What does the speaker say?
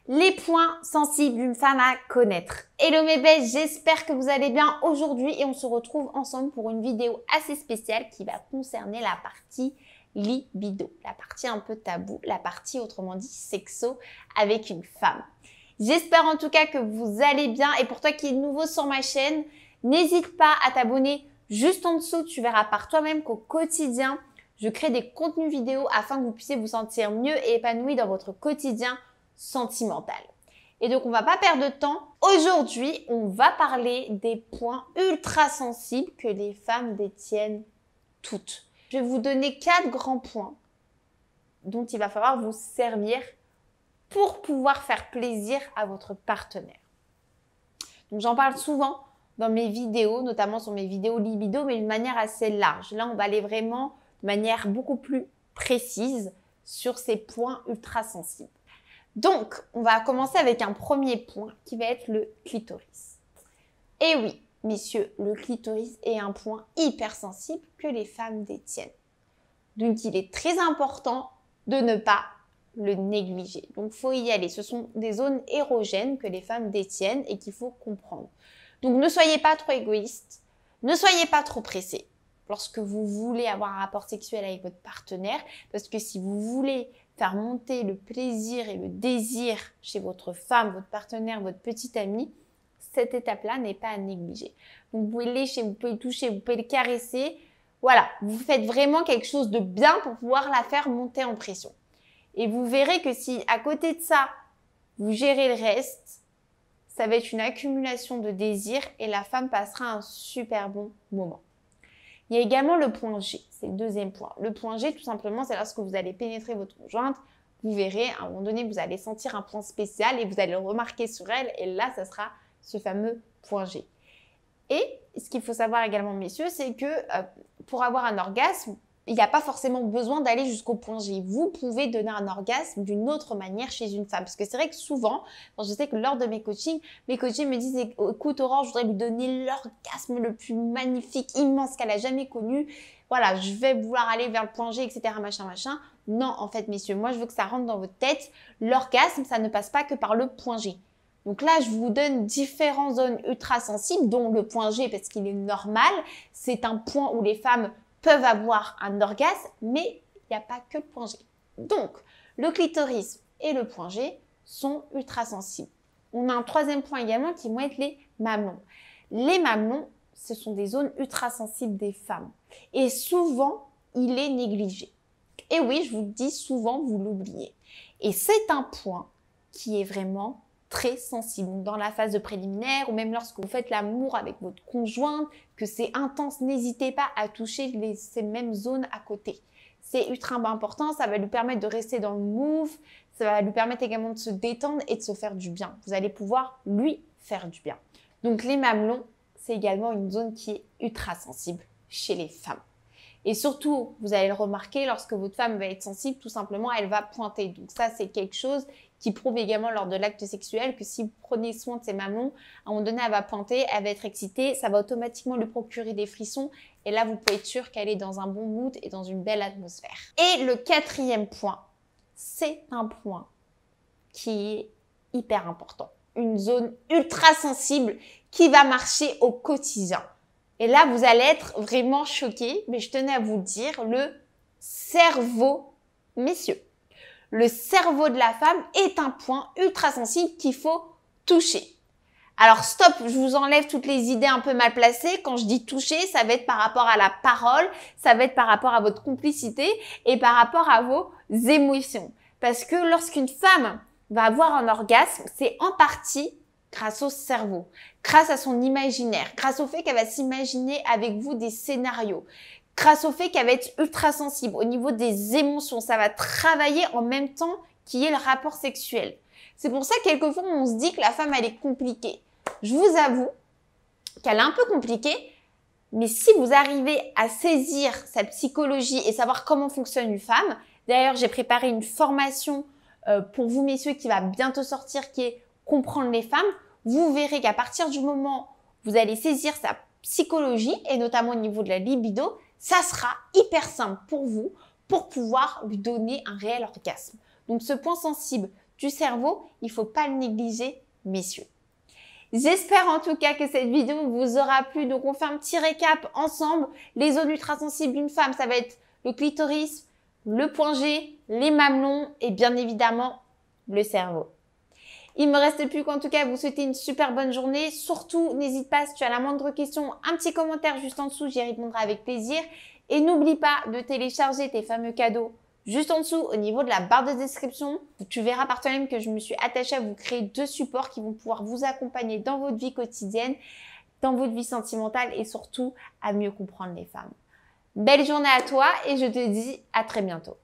Les points sensibles d'une femme à connaître. Hello mes belles, j'espère que vous allez bien aujourd'hui et on se retrouve ensemble pour une vidéo assez spéciale qui va concerner la partie libido, la partie un peu taboue, la partie autrement dit sexo avec une femme. J'espère en tout cas que vous allez bien et pour toi qui es nouveau sur ma chaîne, n'hésite pas à t'abonner juste en dessous, tu verras par toi-même qu'au quotidien, je crée des contenus vidéo afin que vous puissiez vous sentir mieux et épanoui dans votre quotidien sentimental. Et donc, on va pas perdre de temps. Aujourd'hui, on va parler des points ultra sensibles que les femmes détiennent toutes. Je vais vous donner 4 grands points dont il va falloir vous servir pour pouvoir faire plaisir à votre partenaire. Donc, j'en parle souvent dans mes vidéos, notamment sur mes vidéos libido, mais d'une manière assez large. Là, on va aller vraiment de manière beaucoup plus précise sur ces points ultra sensibles. Donc, on va commencer avec un premier point qui va être le clitoris. Et oui, messieurs, le clitoris est un point hyper sensible que les femmes détiennent. Donc, il est très important de ne pas le négliger. Donc, il faut y aller. Ce sont des zones érogènes que les femmes détiennent et qu'il faut comprendre. Donc, ne soyez pas trop égoïste, ne soyez pas trop pressés lorsque vous voulez avoir un rapport sexuel avec votre partenaire, parce que si vous voulez faire monter le plaisir et le désir chez votre femme, votre partenaire, votre petite amie, cette étape-là n'est pas à négliger. Donc, vous pouvez le lécher, vous pouvez le toucher, vous pouvez le caresser. Voilà, vous faites vraiment quelque chose de bien pour pouvoir la faire monter en pression. Et vous verrez que si, à côté de ça, vous gérez le reste, ça va être une accumulation de désir et la femme passera un super bon moment. Il y a également le point G, c'est le deuxième point. Le point G, tout simplement, c'est lorsque vous allez pénétrer votre conjointe, vous verrez, à un moment donné, vous allez sentir un point spécial et vous allez le remarquer sur elle et là, ça sera ce fameux point G. Et ce qu'il faut savoir également, messieurs, c'est que pour avoir un orgasme, il n'y a pas forcément besoin d'aller jusqu'au point G. Vous pouvez donner un orgasme d'une autre manière chez une femme. Parce que c'est vrai que souvent, je sais que lors de mes coachings me disent « Écoute Aurore, je voudrais lui donner l'orgasme le plus magnifique, immense qu'elle a jamais connu. Voilà, je vais vouloir aller vers le point G, etc. machin, machin. » Non, en fait, messieurs, moi, je veux que ça rentre dans votre tête. L'orgasme, ça ne passe pas que par le point G. Donc là, je vous donne différentes zones ultra sensibles, dont le point G, parce qu'il est normal. C'est un point où les femmes peuvent avoir un orgasme, mais il n'y a pas que le point G. Donc, le clitoris et le point G sont ultra sensibles. On a un troisième point également qui vont être les mamelons. Les mamelons, ce sont des zones ultra sensibles des femmes. Et souvent, il est négligé. Et oui, je vous le dis, souvent, vous l'oubliez. Et c'est un point qui est vraiment très sensible. Dans la phase de préliminaire ou même lorsque vous faites l'amour avec votre conjointe, que c'est intense, n'hésitez pas à toucher ces mêmes zones à côté. C'est ultra important, ça va lui permettre de rester dans le move, ça va lui permettre également de se détendre et de se faire du bien. Vous allez pouvoir lui faire du bien. Donc les mamelons, c'est également une zone qui est ultra sensible chez les femmes. Et surtout, vous allez le remarquer, lorsque votre femme va être sensible, tout simplement, elle va pointer. Donc ça, c'est quelque chose qui prouve également lors de l'acte sexuel que si vous prenez soin de ses mamelons, à un moment donné, elle va pointer, elle va être excitée, ça va automatiquement lui procurer des frissons. Et là, vous pouvez être sûr qu'elle est dans un bon mood et dans une belle atmosphère. Et le quatrième point, c'est un point qui est hyper important. Une zone ultra sensible qui va marcher au quotidien. Et là, vous allez être vraiment choqués, mais je tenais à vous le dire, le cerveau, messieurs. Le cerveau de la femme est un point ultra sensible qu'il faut toucher. Alors stop, je vous enlève toutes les idées un peu mal placées. Quand je dis toucher, ça va être par rapport à la parole, ça va être par rapport à votre complicité et par rapport à vos émotions. Parce que lorsqu'une femme va avoir un orgasme, c'est en partie grâce au cerveau, grâce à son imaginaire, grâce au fait qu'elle va s'imaginer avec vous des scénarios, grâce au fait qu'elle va être ultra sensible au niveau des émotions. Ça va travailler en même temps qu'il y ait le rapport sexuel. C'est pour ça que quelquefois, on se dit que la femme, elle est compliquée. Je vous avoue qu'elle est un peu compliquée, mais si vous arrivez à saisir sa psychologie et savoir comment fonctionne une femme, d'ailleurs, j'ai préparé une formation pour vous, messieurs, qui va bientôt sortir, qui est comprendre les femmes. Vous verrez qu'à partir du moment où vous allez saisir sa psychologie, et notamment au niveau de la libido, ça sera hyper simple pour vous pour pouvoir lui donner un réel orgasme. Donc, ce point sensible du cerveau. Il ne faut pas le négliger, messieurs. J'espère en tout cas que cette vidéo vous aura plu. Donc, on fait un petit récap ensemble. Les zones ultrasensibles d'une femme, ça va être le clitoris, le point G, les mamelons et bien évidemment le cerveau. Il me reste plus qu'en tout cas vous souhaiter une super bonne journée. Surtout, n'hésite pas si tu as la moindre question, un petit commentaire juste en dessous, j'y répondrai avec plaisir. Et n'oublie pas de télécharger tes fameux cadeaux juste en dessous au niveau de la barre de description. Tu verras par toi-même que je me suis attachée à vous créer 2 supports qui vont pouvoir vous accompagner dans votre vie quotidienne, dans votre vie sentimentale et surtout à mieux comprendre les femmes. Belle journée à toi et je te dis à très bientôt.